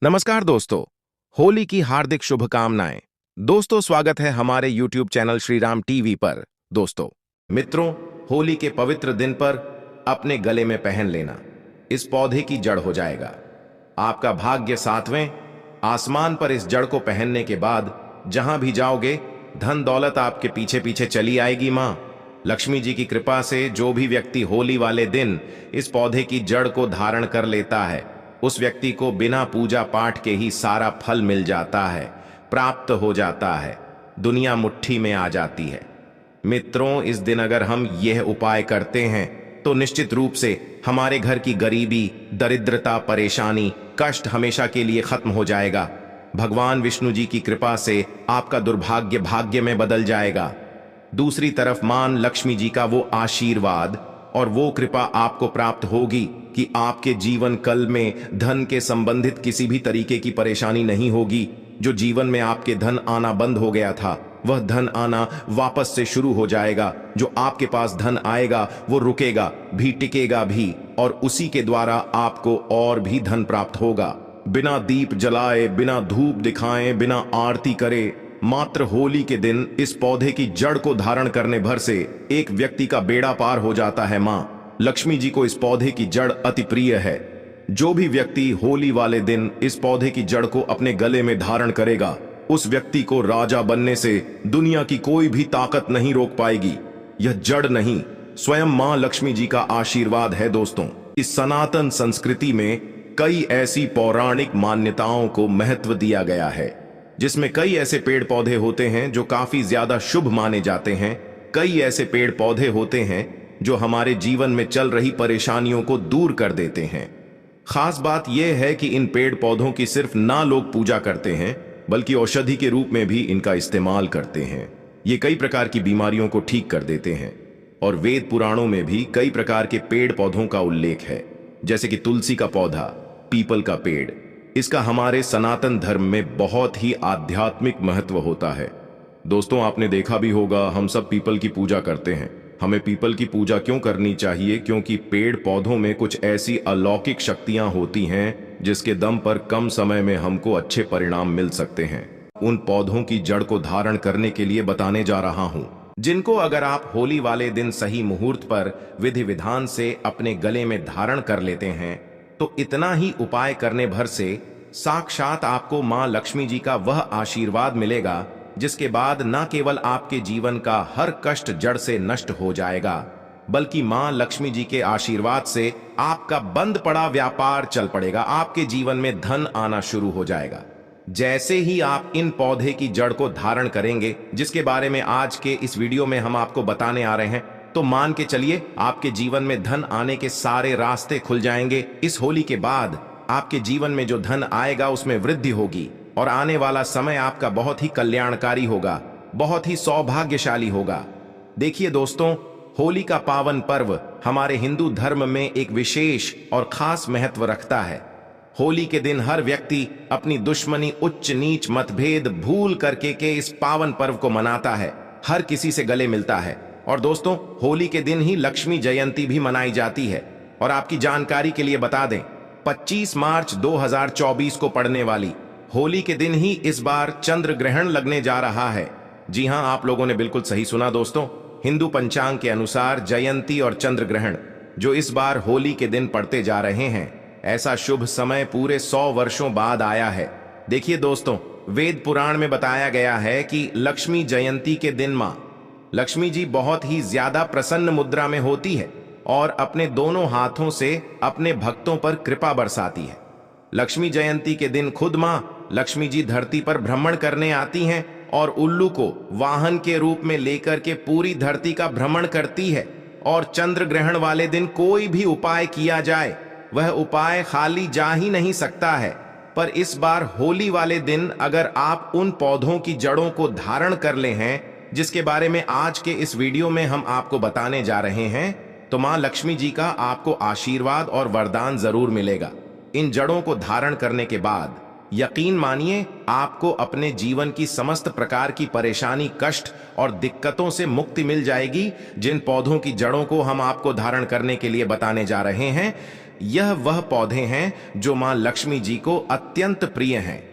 नमस्कार दोस्तों, होली की हार्दिक शुभकामनाएं। दोस्तों, स्वागत है हमारे YouTube channel Shri Ram TV पर। दोस्तों मित्रों, होली के पवित्र दिन पर अपने गले में पहन लेना इस पौधे की जड़ हो जाएगा। आपका भाग्य सातवें आसमान पर इस जड़ को पहनने के बाद जहां भी जाओगे धन दौलत आपके पीछे पीछे चली आएगी। मां लक्ष्मी जी की कृपा से जो भी व्यक्ति होली वाले दिन इस पौधे की जड़ को धारण कर लेता है उस व्यक्ति को बिना पूजा पाठ के ही सारा फल मिल जाता है, प्राप्त हो जाता है, दुनिया मुट्ठी में आ जाती है। मित्रों, इस दिन अगर हम यह उपाय करते हैं तो निश्चित रूप से हमारे घर की गरीबी, दरिद्रता, परेशानी, कष्ट हमेशा के लिए खत्म हो जाएगा। भगवान विष्णु जी की कृपा से आपका दुर्भाग्य भाग्य में बदल जाएगा। दूसरी तरफ मां लक्ष्मी जी का वो आशीर्वाद और वो कृपा आपको प्राप्त होगी कि आपके जीवन कल में धन के संबंधित किसी भी तरीके की परेशानी नहीं होगी। जो जीवन में आपके धन आना बंद हो गया था वह धन आना वापस से शुरू हो जाएगा। जो आपके पास धन आएगा वो रुकेगा भी, टिकेगा भी, और उसी के द्वारा आपको और भी धन प्राप्त होगा। बिना दीप जलाए, बिना धूप दिखाए, बिना आरती करे, मात्र होली के दिन इस पौधे की जड़ को धारण करने भर से एक व्यक्ति का बेड़ा पार हो जाता है। मां लक्ष्मी जी को इस पौधे की जड़ अति प्रिय है। जो भी व्यक्ति होली वाले दिन इस पौधे की जड़ को अपने गले में धारण करेगा उस व्यक्ति को राजा बनने से दुनिया की कोई भी ताकत नहीं रोक पाएगी। यह जड़ नहीं, स्वयं मां लक्ष्मी जी का आशीर्वाद है। दोस्तों, इस सनातन संस्कृति में कई ऐसी पौराणिक मान्यताओं को महत्व दिया गया है जिसमें कई ऐसे पेड़ पौधे होते हैं जो काफी ज्यादा शुभ माने जाते हैं। कई ऐसे पेड़ पौधे होते हैं जो हमारे जीवन में चल रही परेशानियों को दूर कर देते हैं। खास बात यह है कि इन पेड़ पौधों की सिर्फ ना लोग पूजा करते हैं बल्कि औषधि के रूप में भी इनका इस्तेमाल करते हैं। ये कई प्रकार की बीमारियों को ठीक कर देते हैं और वेद पुराणों में भी कई प्रकार के पेड़ पौधों का उल्लेख है, जैसे कि तुलसी का पौधा, पीपल का पेड़। इसका हमारे सनातन धर्म में बहुत ही आध्यात्मिक महत्व होता है। दोस्तों, आपने देखा भी होगा, हम सब पीपल की पूजा करते हैं। हमें पीपल की पूजा क्यों करनी चाहिए? क्योंकि पेड़ पौधों में कुछ ऐसी अलौकिक शक्तियां होती हैं जिसके दम पर कम समय में हमको अच्छे परिणाम मिल सकते हैं। उन पौधों की जड़ को धारण करने के लिए बताने जा रहा हूं, जिनको अगर आप होली वाले दिन सही मुहूर्त पर विधि विधान से अपने गले में धारण कर लेते हैं तो इतना ही उपाय करने भर से साक्षात आपको मां लक्ष्मी जी का वह आशीर्वाद मिलेगा जिसके बाद न केवल आपके जीवन का हर कष्ट जड़ से नष्ट हो जाएगा बल्कि मां लक्ष्मी जी के आशीर्वाद से आपका बंद पड़ा व्यापार चल पड़ेगा। आपके जीवन में धन आना शुरू हो जाएगा जैसे ही आप इन पौधे की जड़ को धारण करेंगे, जिसके बारे में आज के इस वीडियो में हम आपको बताने आ रहे हैं। तो मान के चलिए आपके जीवन में धन आने के सारे रास्ते खुल जाएंगे। इस होली के बाद आपके जीवन में जो धन आएगा उसमें वृद्धि होगी और आने वाला समय आपका बहुत ही कल्याणकारी होगा, बहुत ही सौभाग्यशाली होगा। देखिए दोस्तों, होली का पावन पर्व हमारे हिंदू धर्म में एक विशेष और खास महत्व रखता है। होली के दिन हर व्यक्ति अपनी दुश्मनी, उच्च नीच, मतभेद भूल करके के इस पावन पर्व को मनाता है, हर किसी से गले मिलता है। और दोस्तों, होली के दिन ही लक्ष्मी जयंती भी मनाई जाती है। और आपकी जानकारी के लिए बता दें, 25 मार्च 2024 को पड़ने वाली होली के दिन ही इस बार चंद्र ग्रहण लगने जा रहा है। जी हां, आप लोगों ने बिल्कुल सही सुना दोस्तों। हिंदू पंचांग के अनुसार जयंती और चंद्र ग्रहण जो इस बार होली के दिन पड़ते जा रहे हैं, ऐसा शुभ समय पूरे 100 वर्षों बाद आया है। देखिए दोस्तों, वेद पुराण में बताया गया है कि लक्ष्मी जयंती के दिन मां लक्ष्मी जी बहुत ही ज्यादा प्रसन्न मुद्रा में होती है और अपने दोनों हाथों से अपने भक्तों पर कृपा बरसाती है। लक्ष्मी जयंती के दिन खुद मां लक्ष्मी जी धरती पर भ्रमण करने आती हैं और उल्लू को वाहन के रूप में लेकर के पूरी धरती का भ्रमण करती है। और चंद्र ग्रहण वाले दिन कोई भी उपाय किया जाए वह उपाय खाली जा ही नहीं सकता है। पर इस बार होली वाले दिन अगर आप उन पौधों की जड़ों को धारण कर ले हैं जिसके बारे में आज के इस वीडियो में हम आपको बताने जा रहे हैं, तो मां लक्ष्मी जी का आपको आशीर्वाद और वरदान जरूर मिलेगा। इन जड़ों को धारण करने के बाद यकीन मानिए आपको अपने जीवन की समस्त प्रकार की परेशानी, कष्ट और दिक्कतों से मुक्ति मिल जाएगी। जिन पौधों की जड़ों को हम आपको धारण करने के लिए बताने जा रहे हैं यह वह पौधे हैं जो मां लक्ष्मी जी को अत्यंत प्रिय हैं।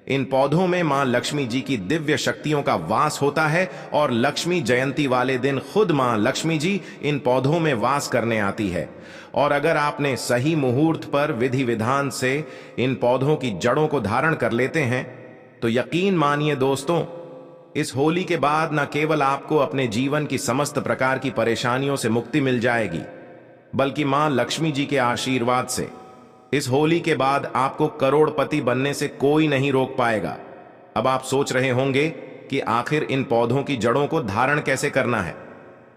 इन पौधों में मां लक्ष्मी जी की दिव्य शक्तियों का वास होता है और लक्ष्मी जयंती वाले दिन खुद मां लक्ष्मी जी इन पौधों में वास करने आती है। और अगर आपने सही मुहूर्त पर विधि विधान से इन पौधों की जड़ों को धारण कर लेते हैं तो यकीन मानिए दोस्तों, इस होली के बाद न केवल आपको अपने जीवन की समस्त प्रकार की परेशानियों से मुक्ति मिल जाएगी, बल्कि मां लक्ष्मी जी के आशीर्वाद से इस होली के बाद आपको करोड़पति बनने से कोई नहीं रोक पाएगा। अब आप सोच रहे होंगे कि आखिर इन पौधों की जड़ों को धारण कैसे करना है।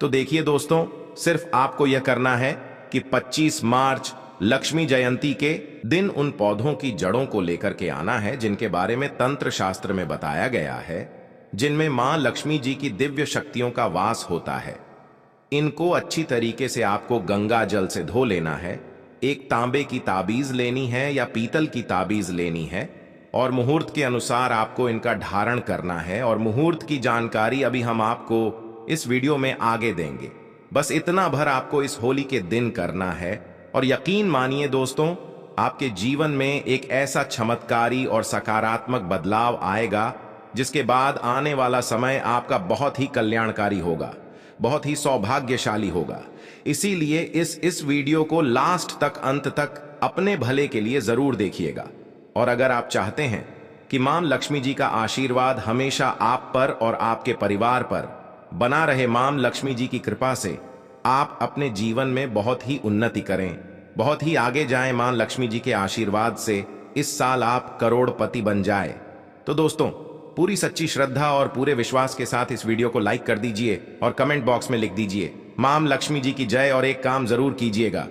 तो देखिए दोस्तों, सिर्फ आपको यह करना है कि 25 मार्च लक्ष्मी जयंती के दिन उन पौधों की जड़ों को लेकर के आना है जिनके बारे में तंत्र शास्त्र में बताया गया है, जिनमें मां लक्ष्मी जी की दिव्य शक्तियों का वास होता है। इनको अच्छी तरीके से आपको गंगा जल से धो लेना है, एक तांबे की ताबीज लेनी है या पीतल की ताबीज लेनी है और मुहूर्त के अनुसार आपको इनका धारण करना है। और मुहूर्त की जानकारी अभी हम आपको इस वीडियो में आगे देंगे। बस इतना भर आपको इस होली के दिन करना है और यकीन मानिए दोस्तों, आपके जीवन में एक ऐसा चमत्कारी और सकारात्मक बदलाव आएगा जिसके बाद आने वाला समय आपका बहुत ही कल्याणकारी होगा, बहुत ही सौभाग्यशाली होगा। इसीलिए इस वीडियो को लास्ट तक, अंत तक अपने भले के लिए जरूर देखिएगा। और अगर आप चाहते हैं कि मां लक्ष्मी जी का आशीर्वाद हमेशा आप पर और आपके परिवार पर बना रहे, मां लक्ष्मी जी की कृपा से आप अपने जीवन में बहुत ही उन्नति करें, बहुत ही आगे जाएं, मां लक्ष्मी जी के आशीर्वाद से इस साल आप करोड़पति बन जाए, तो दोस्तों पूरी सच्ची श्रद्धा और पूरे विश्वास के साथ इस वीडियो को लाइक कर दीजिए और कमेंट बॉक्स में लिख दीजिए मां लक्ष्मी जी की जय। और एक काम जरूर कीजिएगा,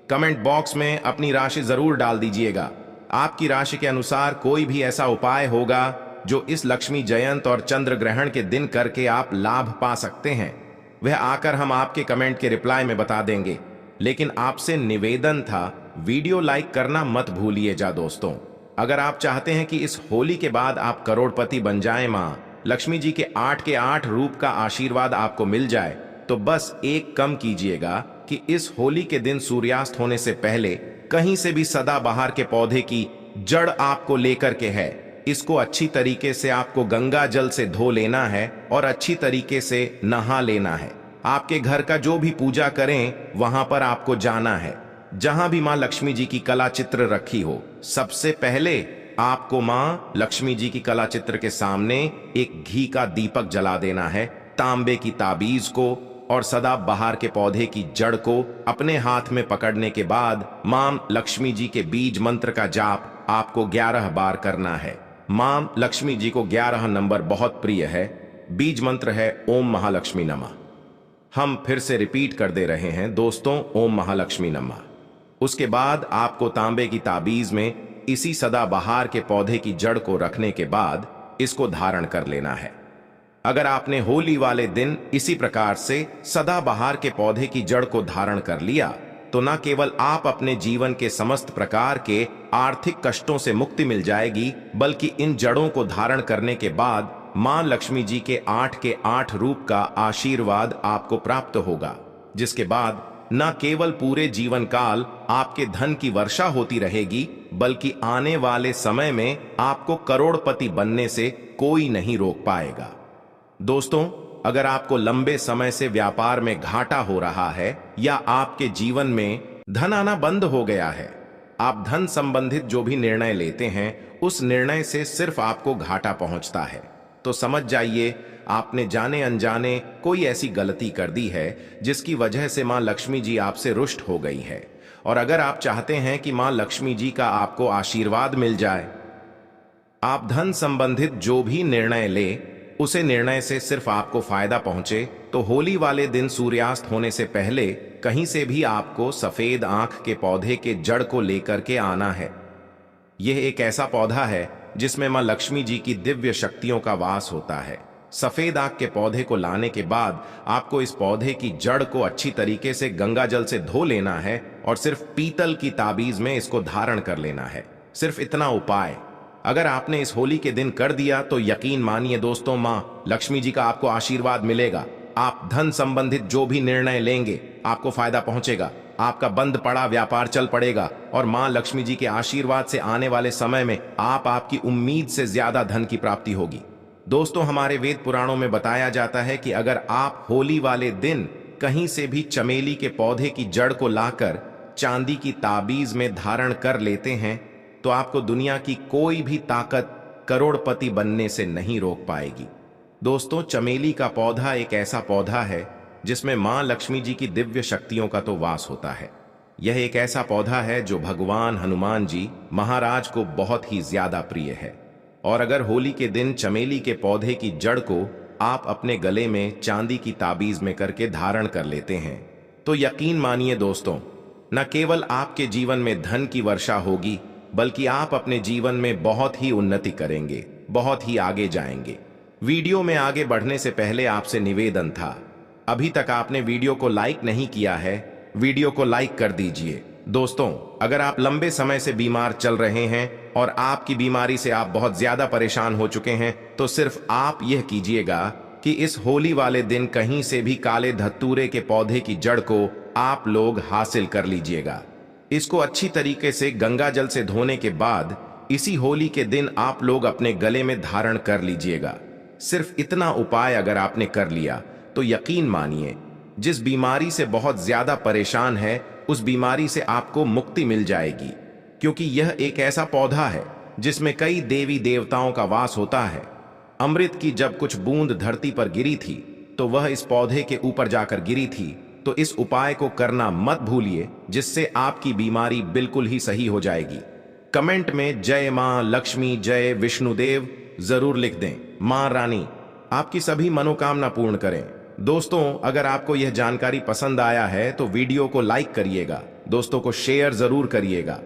कमेंट बॉक्स में अपनी राशि जरूर डाल दीजिएगा। आपकी राशि के अनुसार कोई भी ऐसा उपाय होगा जो इस लक्ष्मी जयंत और चंद्र ग्रहण के दिन करके आप लाभ पा सकते हैं, वह आकर हम आपके कमेंट के रिप्लाई में बता देंगे। लेकिन आपसे निवेदन था, वीडियो लाइक करना मत भूलिए जा दोस्तों। अगर आप चाहते हैं कि इस होली के बाद आप करोड़पति बन जाएं, मां लक्ष्मी जी के 8 के 8 रूप का आशीर्वाद आपको मिल जाए, तो बस एक कम कीजिएगा कि इस होली के दिन सूर्यास्त होने से पहले कहीं से भी सदाबहार के पौधे की जड़ आपको लेकर के है, इसको अच्छी तरीके से आपको गंगा जल से धो लेना है और अच्छी तरीके से नहा लेना है। आपके घर का जो भी पूजा करें वहां पर आपको जाना है, जहां भी मां लक्ष्मी जी की कला चित्र रखी हो, सबसे पहले आपको मां लक्ष्मी जी की कला चित्र के सामने एक घी का दीपक जला देना है, तांबे की ताबीज को और सदाबहार के पौधे की जड़ को अपने हाथ में पकड़ने के बाद मां लक्ष्मी जी के बीज मंत्र का जाप आपको 11 बार करना है। मां लक्ष्मी जी को 11 नंबर बहुत प्रिय है। बीज मंत्र है ओम महालक्ष्मी नमः। हम फिर से रिपीट कर दे रहे हैं दोस्तों, ओम महालक्ष्मी नमः। उसके बाद आपको तांबे की ताबीज में इसी सदाबहार के पौधे की जड़ को रखने के बाद इसको धारण कर लेना है। अगर आपने होली वाले दिन इसी प्रकार से सदाबहार के पौधे की जड़ को धारण कर लिया तो न केवल आप अपने जीवन के समस्त प्रकार के आर्थिक कष्टों से मुक्ति मिल जाएगी, बल्कि इन जड़ों को धारण करने के बाद मां लक्ष्मी जी के 8 के 8 रूप का आशीर्वाद आपको प्राप्त होगा, जिसके बाद न केवल पूरे जीवन काल आपके धन की वर्षा होती रहेगी, बल्कि आने वाले समय में आपको करोड़पति बनने से कोई नहीं रोक पाएगा। दोस्तों, अगर आपको लंबे समय से व्यापार में घाटा हो रहा है या आपके जीवन में धन आना बंद हो गया है, आप धन संबंधित जो भी निर्णय लेते हैं उस निर्णय से सिर्फ आपको घाटा पहुंचता है, तो समझ जाइए आपने जाने अनजाने कोई ऐसी गलती कर दी है जिसकी वजह से मां लक्ष्मी जी आपसे रुष्ट हो गई है। और अगर आप चाहते हैं कि मां लक्ष्मी जी का आपको आशीर्वाद मिल जाए, आप धन संबंधित जो भी निर्णय ले उसे निर्णय से सिर्फ आपको फायदा पहुंचे, तो होली वाले दिन सूर्यास्त होने से पहले कहीं से भी आपको सफेद आंख के पौधे के जड़ को लेकर के आना है। यह एक ऐसा पौधा है जिसमें मां लक्ष्मी जी की दिव्य शक्तियों का वास होता है। सफेद आंख के पौधे को लाने के बाद आपको इस पौधे की जड़ को अच्छी तरीके से गंगा जल से धो लेना है और सिर्फ पीतल की ताबीज में इसको धारण कर लेना है। सिर्फ इतना उपाय अगर आपने इस होली के दिन कर दिया तो यकीन मानिए दोस्तों, मां लक्ष्मी जी का आपको आशीर्वाद मिलेगा। आप धन संबंधित जो भी निर्णय लेंगे आपको फायदा पहुंचेगा, आपका बंद पड़ा व्यापार चल पड़ेगा और मां लक्ष्मी जी के आशीर्वाद से आने वाले समय में आपकी उम्मीद से ज्यादा धन की प्राप्ति होगी। दोस्तों, हमारे वेद पुराणों में बताया जाता है कि अगर आप होली वाले दिन कहीं से भी चमेली के पौधे की जड़ को लाकर चांदी की ताबीज में धारण कर लेते हैं तो आपको दुनिया की कोई भी ताकत करोड़पति बनने से नहीं रोक पाएगी। दोस्तों, चमेली का पौधा एक ऐसा पौधा है जिसमें मां लक्ष्मी जी की दिव्य शक्तियों का तो वास होता है। यह एक ऐसा पौधा है जो भगवान हनुमान जी महाराज को बहुत ही ज्यादा प्रिय है। और अगर होली के दिन चमेली के पौधे की जड़ को आप अपने गले में चांदी की ताबीज में करके धारण कर लेते हैं तो यकीन मानिए दोस्तों, न केवल आपके जीवन में धन की वर्षा होगी बल्कि आप अपने जीवन में बहुत ही उन्नति करेंगे, बहुत ही आगे जाएंगे। वीडियो में आगे बढ़ने से पहले आपसे निवेदन था, अभी तक आपने वीडियो को लाइक नहीं किया है, वीडियो को लाइक कर दीजिए। दोस्तों, अगर आप लंबे समय से बीमार चल रहे हैं और आपकी बीमारी से आप बहुत ज्यादा परेशान हो चुके हैं तो सिर्फ आप यह कीजिएगा कि इस होली वाले दिन कहीं से भी काले धतूरे के पौधे की जड़ को आप लोग हासिल कर लीजिएगा। इसको अच्छी तरीके से गंगा जल से धोने के बाद इसी होली के दिन आप लोग अपने गले में धारण कर लीजिएगा। सिर्फ इतना उपाय अगर आपने कर लिया तो यकीन मानिए, जिस बीमारी से बहुत ज्यादा परेशान है उस बीमारी से आपको मुक्ति मिल जाएगी, क्योंकि यह एक ऐसा पौधा है जिसमें कई देवी देवताओं का वास होता है। अमृत की जब कुछ बूंद धरती पर गिरी थी तो वह इस पौधे के ऊपर जाकर गिरी थी। तो इस उपाय को करना मत भूलिए, जिससे आपकी बीमारी बिल्कुल ही सही हो जाएगी। कमेंट में जय मां लक्ष्मी, जय विष्णुदेव जरूर लिख दें। मां रानी आपकी सभी मनोकामना पूर्ण करें। दोस्तों, अगर आपको यह जानकारी पसंद आया है तो वीडियो को लाइक करिएगा, दोस्तों को शेयर जरूर करिएगा